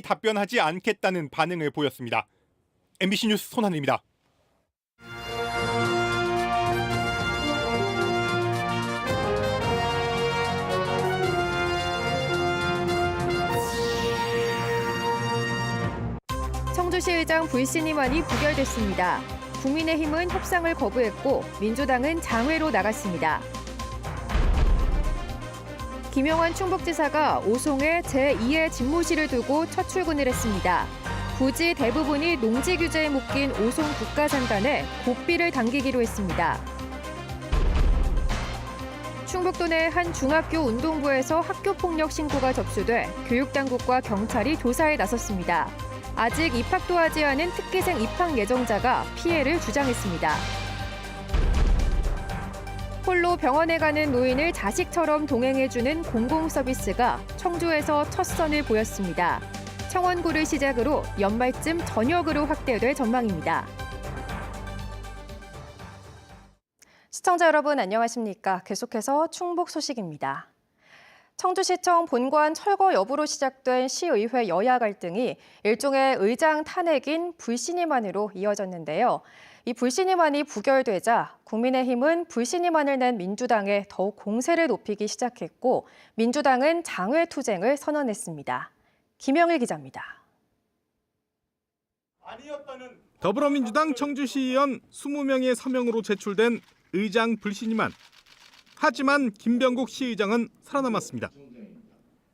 답변하지 않겠다는 반응을 보였습니다. MBC 뉴스 손하늘입니다. 청주시의장 불신임안이 부결됐습니다. 국민의힘은 협상을 거부했고 민주당은 장외로 나갔습니다. 김영환 충북지사가 오송에 제2의 집무실을 두고 첫 출근을 했습니다. 부지 대부분이 농지 규제에 묶인 오송 국가산단에 고삐를 당기기로 했습니다. 충북도 내 한 중학교 운동부에서 학교폭력 신고가 접수돼 교육당국과 경찰이 조사에 나섰습니다. 아직 입학도 하지 않은 특기생 입학 예정자가 피해를 주장했습니다. 홀로 병원에 가는 노인을 자식처럼 동행해주는 공공서비스가 청주에서 첫 선을 보였습니다. 청원구를 시작으로 연말쯤 전역으로 확대될 전망입니다. 시청자 여러분 안녕하십니까? 계속해서 충북 소식입니다. 청주시청 본관 철거 여부로 시작된 시의회 여야 갈등이 일종의 의장 탄핵인 불신임안으로 이어졌는데요. 이 불신임안이 부결되자 국민의힘은 불신임안을 낸 민주당에 더욱 공세를 높이기 시작했고 민주당은 장외 투쟁을 선언했습니다. 김영일 기자입니다. 더불어민주당 청주시의원 20명의 서명으로 제출된 의장 불신임안. 하지만 김병국 시의장은 살아남았습니다.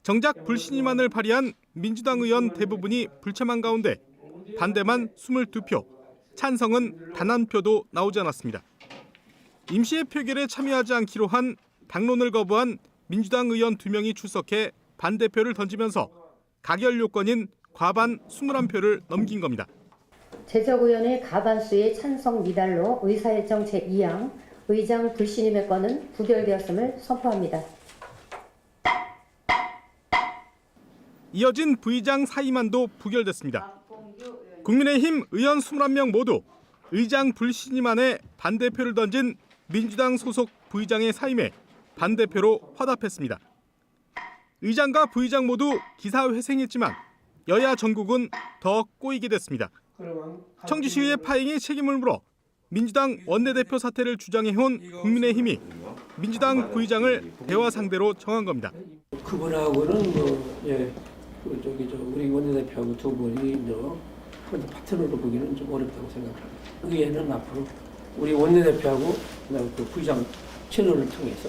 정작 불신임안을 발의한 민주당 의원 대부분이 불참한 가운데 반대만 22표, 찬성은 단 한 표도 나오지 않았습니다. 임시의 표결에 참여하지 않기로 한 당론을 거부한 민주당 의원 2명이 출석해 반대표를 던지면서 가결 요건인 과반 21표를 넘긴 겁니다. 제적의원의 과반수의 찬성 미달로 의사일정 제2항 의장 불신임의 건은 부결되었음을 선포합니다. 이어진 부의장 사임안도 부결됐습니다. 국민의힘 의원 21명 모두 의장 불신임안에 반대표를 던진 민주당 소속 부의장의 사임에 반대표로 화답했습니다. 의장과 부의장 모두 기사회생했지만 여야 전국은 더 꼬이게 됐습니다. 청주시의회 파행의 책임을 물어 민주당 원내대표 사퇴를 주장해온 국민의힘이 민주당 부의장을 대화 상대로 정한 겁니다. 그분하고는 우리 원내대표하고 두 분이 파트너로 보기는 좀 어렵다고 생각합니다. 의회는 앞으로 우리 원내대표하고 그 부의장 채널을 통해서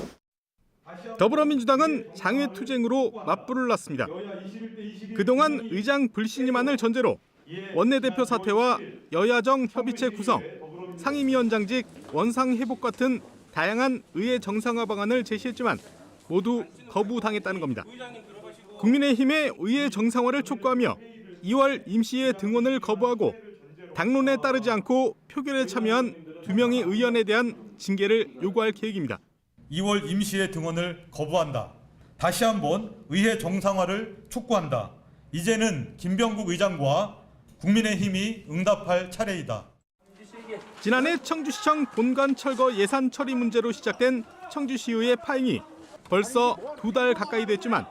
더불어민주당은 장외 투쟁으로 맞불을 놨습니다. 그동안 의장 불신임안을 전제로 원내대표 사퇴와 여야정 협의체 구성, 상임위원장직 원상 회복 같은 다양한 의회 정상화 방안을 제시했지만 모두 거부당했다는 겁니다. 국민의힘의 의회 정상화를 촉구하며 2월 임시회 등원을 거부하고 당론에 따르지 않고 표결에 참여한 2명의 의원에 대한 징계를 요구할 계획입니다. 2월 임시회 등원을 거부한다. 다시 한번 의회 정상화를 촉구한다. 이제는 김병국 의장과 국민의힘이 응답할 차례이다. 지난해 청주시청 본관 철거 예산 처리 문제로 시작된 청주시의회 파행이 벌써 2달 가까이 됐지만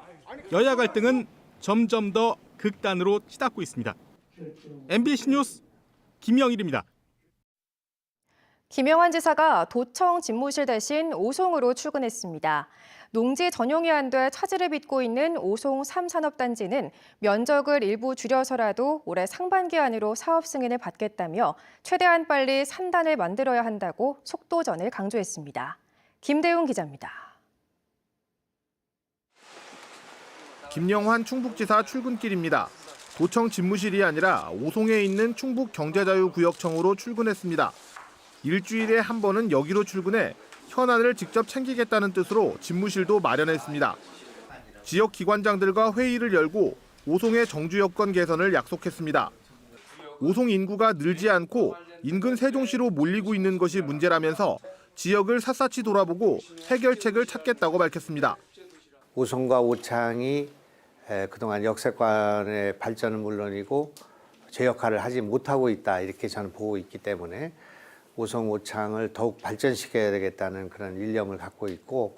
여야 갈등은 점점 더 극단으로 치닫고 있습니다. MBC 뉴스 김영일입니다. 김영환 지사가 도청 집무실 대신 오송으로 출근했습니다. 농지 전용이 안 돼 차질을 빚고 있는 오송 3산업단지는 면적을 일부 줄여서라도 올해 상반기 안으로 사업 승인을 받겠다며 최대한 빨리 산단을 만들어야 한다고 속도전을 강조했습니다. 김대웅 기자입니다. 김영환 충북지사 출근길입니다. 도청 집무실이 아니라 오송에 있는 충북경제자유구역청으로 출근했습니다. 일주일에 한 번은 여기로 출근해 현안을 직접 챙기겠다는 뜻으로 집무실도 마련했습니다. 지역 기관장들과 회의를 열고 오송의 정주 여건 개선을 약속했습니다. 오송 인구가 늘지 않고 인근 세종시로 몰리고 있는 것이 문제라면서 지역을 샅샅이 돌아보고 해결책을 찾겠다고 밝혔습니다. 오송과 오창이 그동안 역세권의 발전은 물론이고 제 역할을 하지 못하고 있다 이렇게 저는 보고 있기 때문에 오송 오창을 더욱 발전시켜야 되겠다는 그런 일념을 갖고 있고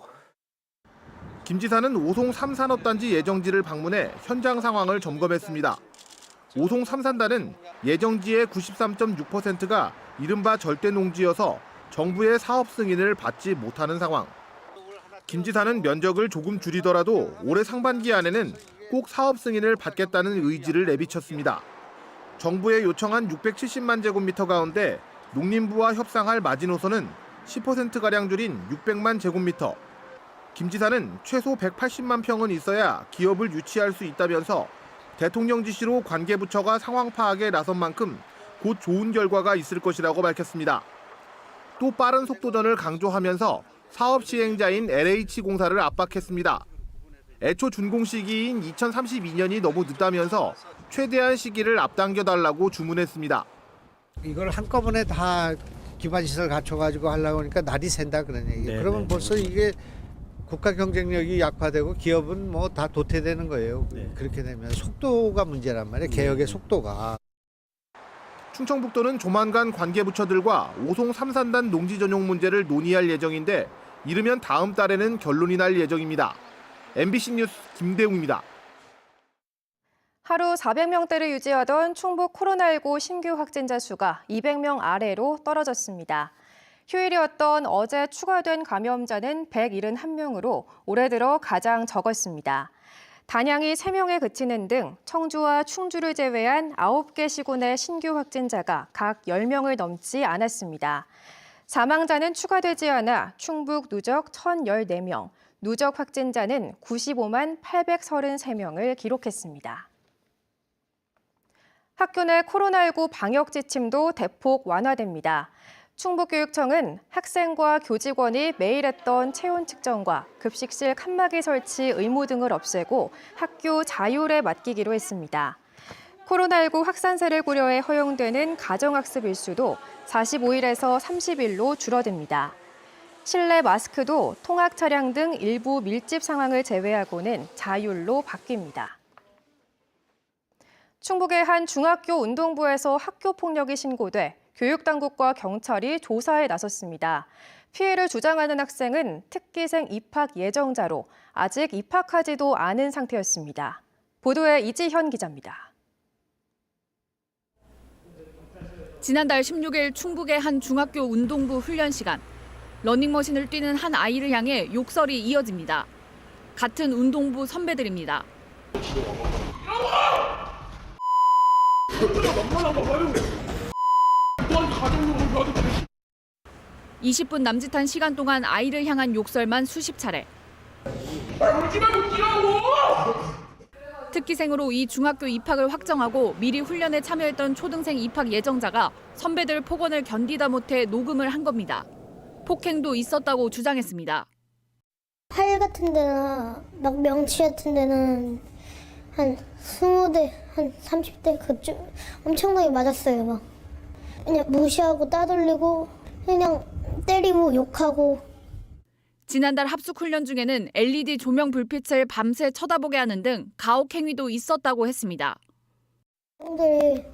김 지사는 오송 3산업단지 예정지를 방문해 현장 상황을 점검했습니다. 오송 삼산단은 예정지의 93.6%가 이른바 절대농지여서 정부의 사업 승인을 받지 못하는 상황. 김 지사는 면적을 조금 줄이더라도 올해 상반기 안에는 꼭 사업 승인을 받겠다는 의지를 내비쳤습니다. 정부에 요청한 670만 제곱미터 가운데 농림부와 협상할 마지노선은 10%가량 줄인 600만 제곱미터. 김 지사는 최소 180만 평은 있어야 기업을 유치할 수 있다면서 대통령 지시로 관계부처가 상황 파악에 나선 만큼 곧 좋은 결과가 있을 것이라고 밝혔습니다. 또 빠른 속도전을 강조하면서 사업 시행자인 LH공사를 압박했습니다. 애초 준공 시기인 2032년이 너무 늦다면서 최대한 시기를 앞당겨달라고 주문했습니다. 이걸 한꺼번에 다 기반시설 갖춰가지고 하려고 하니까 날이 샌다 그런 얘기예요. 그러면 벌써 이게 국가 경쟁력이 약화되고 기업은 뭐 다 도태되는 거예요. 그렇게 되면 속도가 문제란 말이에요. 개혁의 속도가. 충청북도는 조만간 관계부처들과 오송 삼산단 농지 전용 문제를 논의할 예정인데 이르면 다음 달에는 결론이 날 예정입니다. MBC 뉴스 김대웅입니다. 하루 400명대를 유지하던 충북 코로나19 신규 확진자 수가 200명 아래로 떨어졌습니다. 휴일이었던 어제 추가된 감염자는 171명으로 올해 들어 가장 적었습니다. 단양이 3명에 그치는 등 청주와 충주를 제외한 9개 시군의 신규 확진자가 각 10명을 넘지 않았습니다. 사망자는 추가되지 않아 충북 누적 1,014명, 누적 확진자는 95만 833명을 기록했습니다. 학교 내 코로나19 방역 지침도 대폭 완화됩니다. 충북교육청은 학생과 교직원이 매일 했던 체온 측정과 급식실 칸막이 설치 의무 등을 없애고 학교 자율에 맡기기로 했습니다. 코로나19 확산세를 고려해 허용되는 가정학습 일수도 45일에서 30일로 줄어듭니다. 실내 마스크도 통학 차량 등 일부 밀집 상황을 제외하고는 자율로 바뀝니다. 충북의 한 중학교 운동부에서 학교 폭력이 신고돼 교육당국과 경찰이 조사에 나섰습니다. 피해를 주장하는 학생은 특기생 입학 예정자로 아직 입학하지도 않은 상태였습니다. 보도에 이지현 기자입니다. 지난달 16일 충북의 한 중학교 운동부 훈련 시간. 러닝머신을 뛰는 한 아이를 향해 욕설이 이어집니다. 같은 운동부 선배들입니다. 20분 남짓한 시간 동안 아이를 향한 욕설만 수십 차례. 특기생으로 이 중학교 입학을 확정하고 미리 훈련에 참여했던 초등생 입학 예정자가 선배들 폭언을 견디다 못해 녹음을 한 겁니다. 폭행도 있었다고 주장했습니다. 팔 같은 데나 막 명치 같은 데는 한 20대, 한 30대 그쯤 엄청나게 맞았어요. 막 그냥 무시하고 따돌리고 그냥 때리고 욕하고. 지난달 합숙훈련 중에는 LED 조명 불빛을 밤새 쳐다보게 하는 등 가혹 행위도 있었다고 했습니다. 형들이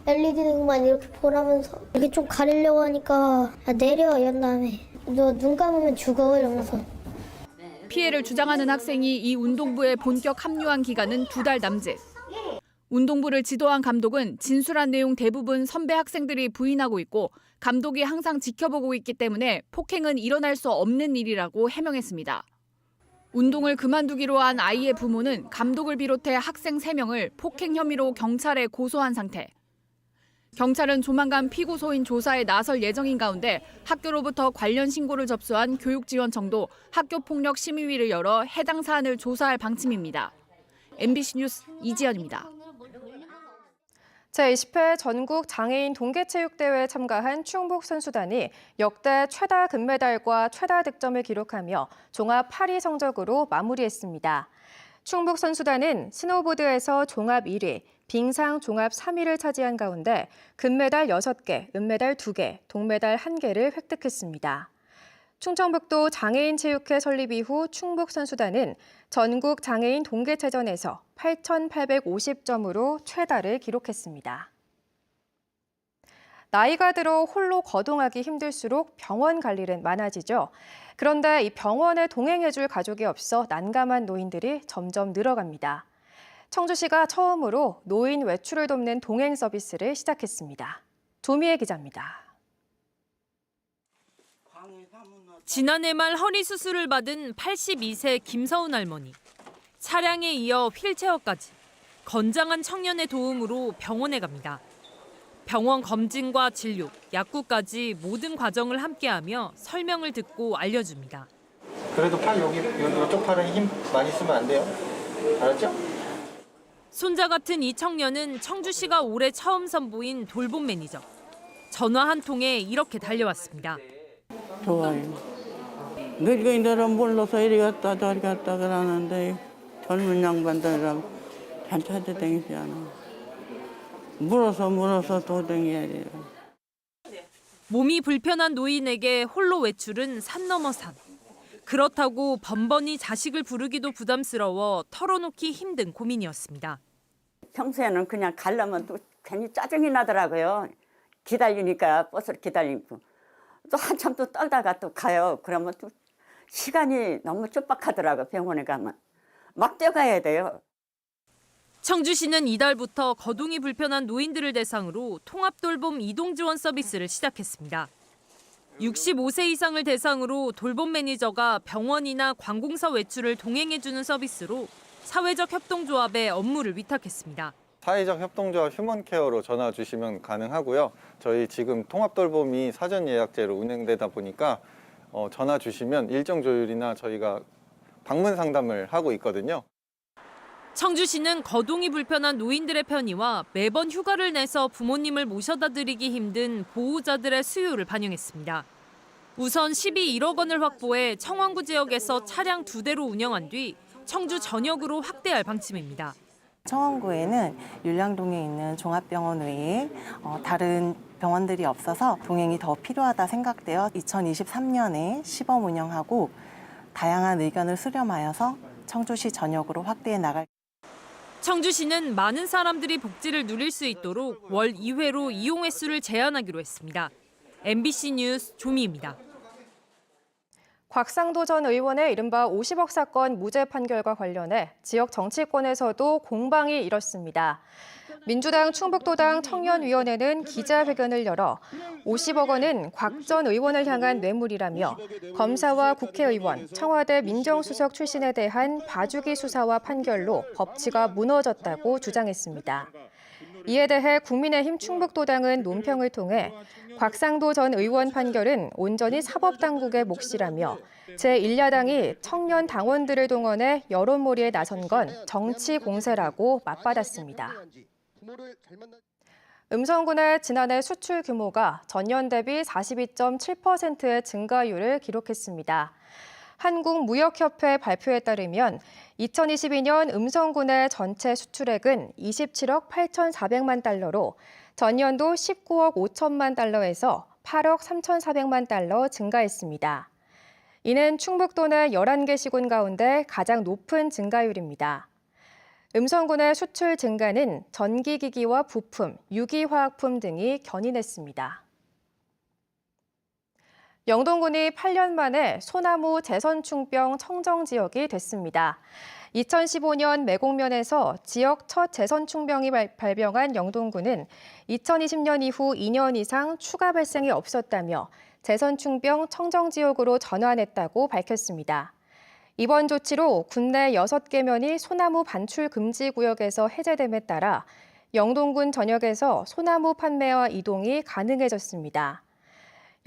LED 등만 이렇게 보라면서 이렇게 좀 가리려고 하니까 내려 이런 다음에 너 눈 감으면 죽어 이러면서. 피해를 주장하는 학생이 이 운동부에 본격 합류한 기간은 2달 남짓. 운동부를 지도한 감독은 진술한 내용 대부분 선배 학생들이 부인하고 있고 감독이 항상 지켜보고 있기 때문에 폭행은 일어날 수 없는 일이라고 해명했습니다. 운동을 그만두기로 한 아이의 부모는 감독을 비롯해 학생 3명을 폭행 혐의로 경찰에 고소한 상태. 경찰은 조만간 피고소인 조사에 나설 예정인 가운데 학교로부터 관련 신고를 접수한 교육지원청도 학교폭력 심의위를 열어 해당 사안을 조사할 방침입니다. MBC 뉴스 이지연입니다. 제20회 전국 장애인 동계체육대회에 참가한 충북 선수단이 역대 최다 금메달과 최다 득점을 기록하며 종합 8위 성적으로 마무리했습니다. 충북 선수단은 스노보드에서 종합 1위, 빙상 종합 3위를 차지한 가운데 금메달 6개, 은메달 2개, 동메달 1개를 획득했습니다. 충청북도 장애인체육회 설립 이후 충북 선수단은 전국 장애인 동계체전에서 8,850점으로 최다를 기록했습니다. 나이가 들어 홀로 거동하기 힘들수록 병원 갈 일은 많아지죠. 그런데 이 병원에 동행해줄 가족이 없어 난감한 노인들이 점점 늘어갑니다. 청주시가 처음으로 노인 외출을 돕는 동행 서비스를 시작했습니다. 조미애 기자입니다. 지난해 말 허리 수술을 받은 82세 김서운 할머니. 차량에 이어 휠체어까지 건장한 청년의 도움으로 병원에 갑니다. 병원 검진과 진료, 약국까지 모든 과정을 함께하며 설명을 듣고 알려줍니다. 그래도 팔 여기 이쪽 팔에 힘 많이 쓰면 안 돼요. 알았죠? 손자 같은 이 청년은 청주시가 올해 처음 선보인 돌봄 매니저. 전화 한 통에 이렇게 달려왔습니다. 좋아요. 늙은이들은 몰라서 이리 갔다 저리 갔다 그러는데 젊은 양반들이랑 잘 찾아다니지 않아. 물어서 도댕이야 돼요. 몸이 불편한 노인에게 홀로 외출은 산 넘어 산. 그렇다고 번번이 자식을 부르기도 부담스러워 털어놓기 힘든 고민이었습니다. 평소에는 그냥 가려면 또 괜히 짜증이 나더라고요. 기다리니까 버스를 기다리고 또 한참 또 떨다가 또 가요. 그러면 또 시간이 너무 촉박하더라고요. 병원에 가면. 막 뛰어가야 돼요. 청주시는 이달부터 거동이 불편한 노인들을 대상으로 통합돌봄 이동지원 서비스를 시작했습니다. 65세 이상을 대상으로 돌봄 매니저가 병원이나 관공서 외출을 동행해주는 서비스로 사회적 협동조합에 업무를 위탁했습니다. 사회적 협동조합 휴먼케어로 전화 주시면 가능하고요. 저희 지금 통합돌봄이 사전 예약제로 운행되다 보니까 전화 주시면 일정 조율이나 저희가 방문 상담을 하고 있거든요. 청주시는 거동이 불편한 노인들의 편의와 매번 휴가를 내서 부모님을 모셔다 드리기 힘든 보호자들의 수요를 반영했습니다. 우선 12.1억 원을 확보해 청원구 지역에서 차량 2대로 운영한 뒤 청주 전역으로 확대할 방침입니다. 청원구에는 율량동에 있는 종합병원 외에 다른 병원들이 없어서 동행이 더 필요하다 생각되어 2023년에 시범 운영하고 다양한 의견을 수렴하여서 청주시 전역으로 확대해 나갈. 청주시는 많은 사람들이 복지를 누릴 수 있도록 월 2회로 이용 횟수를 제한하기로 했습니다. MBC 뉴스 조미입니다. 곽상도 전 의원의 이른바 50억 사건 무죄 판결과 관련해 지역 정치권에서도 공방이 일었습니다. 민주당 충북도당 청년위원회는 기자회견을 열어 50억 원은 곽 전 의원을 향한 뇌물이라며 검사와 국회의원, 청와대 민정수석 출신에 대한 봐주기 수사와 판결로 법치가 무너졌다고 주장했습니다. 이에 대해 국민의힘 충북도당은 논평을 통해 곽상도 전 의원 판결은 온전히 사법당국의 몫이라며 제1야당이 청년 당원들을 동원해 여론몰이에 나선 건 정치 공세라고 맞받았습니다. 음성군의 지난해 수출 규모가 전년 대비 42.7%의 증가율을 기록했습니다. 한국무역협회 발표에 따르면 2022년 음성군의 전체 수출액은 27억 8,400만 달러로 전년도 19억 5천만 달러에서 8억 3,400만 달러 증가했습니다. 이는 충북도 내 11개 시군 가운데 가장 높은 증가율입니다. 음성군의 수출 증가는 전기기기와 부품, 유기화학품 등이 견인했습니다. 영동군이 8년 만에 소나무 재선충병 청정 지역이 됐습니다. 2015년 매곡면에서 지역 첫 재선충병이 발병한 영동군은 2020년 이후 2년 이상 추가 발생이 없었다며 재선충병 청정 지역으로 전환했다고 밝혔습니다. 이번 조치로 군내 6개 면이 소나무 반출 금지 구역에서 해제됨에 따라 영동군 전역에서 소나무 판매와 이동이 가능해졌습니다.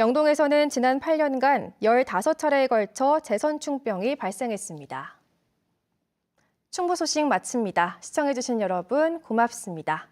영동에서는 지난 8년간 15차례에 걸쳐 재선충병이 발생했습니다. 충북 소식 마칩니다. 시청해주신 여러분 고맙습니다.